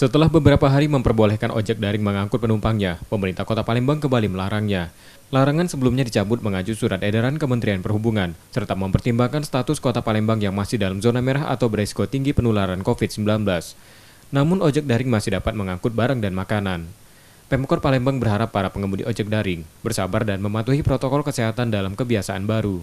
Setelah beberapa hari memperbolehkan ojek daring mengangkut penumpangnya, pemerintah Kota Palembang kembali melarangnya. Larangan sebelumnya dicabut mengacu surat edaran Kementerian Perhubungan, serta mempertimbangkan status Kota Palembang yang masih dalam zona merah atau beresiko tinggi penularan COVID-19. Namun ojek daring masih dapat mengangkut barang dan makanan. Pemkot Palembang berharap para pengemudi ojek daring bersabar dan mematuhi protokol kesehatan dalam kebiasaan baru.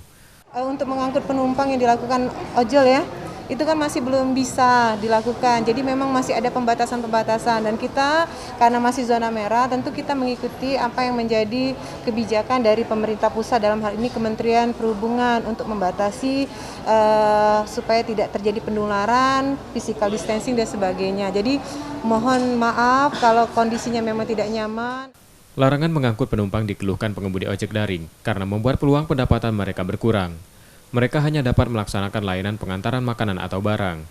Untuk mengangkut penumpang yang dilakukan ojol ya, itu kan masih belum bisa dilakukan. Jadi memang masih ada pembatasan-pembatasan dan kita karena masih zona merah tentu kita mengikuti apa yang menjadi kebijakan dari pemerintah pusat, dalam hal ini Kementerian Perhubungan, untuk membatasi supaya tidak terjadi penularan, physical distancing dan sebagainya. Jadi mohon maaf kalau kondisinya memang tidak nyaman. Larangan mengangkut penumpang dikeluhkan pengemudi ojek daring karena membuat peluang pendapatan mereka berkurang. Mereka hanya dapat melaksanakan layanan pengantaran makanan atau barang.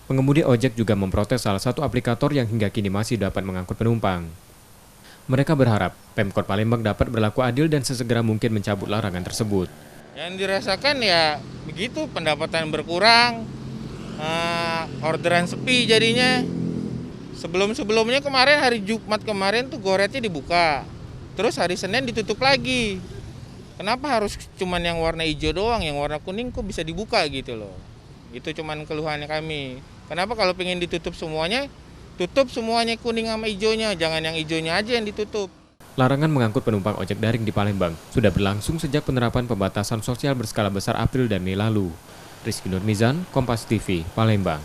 Pengemudi ojek juga memprotes salah satu aplikator yang hingga kini masih dapat mengangkut penumpang. Mereka berharap Pemkot Palembang dapat berlaku adil dan sesegera mungkin mencabut larangan tersebut. Yang dirasakan ya begitu, pendapatan berkurang, orderan sepi jadinya. Sebelum-sebelumnya kemarin hari Jumat kemarin tuh goretnya dibuka, terus hari Senin ditutup lagi. Kenapa harus cuman yang warna hijau doang, yang warna kuning kok bisa dibuka gitu loh. Itu cuman keluhannya kami. Kenapa kalau pengen ditutup semuanya, tutup semuanya kuning sama hijaunya, jangan yang hijaunya aja yang ditutup. Larangan mengangkut penumpang ojek daring di Palembang sudah berlangsung sejak penerapan pembatasan sosial berskala besar April dan Mei lalu. Rizky Nurmizan, Kompas TV, Palembang.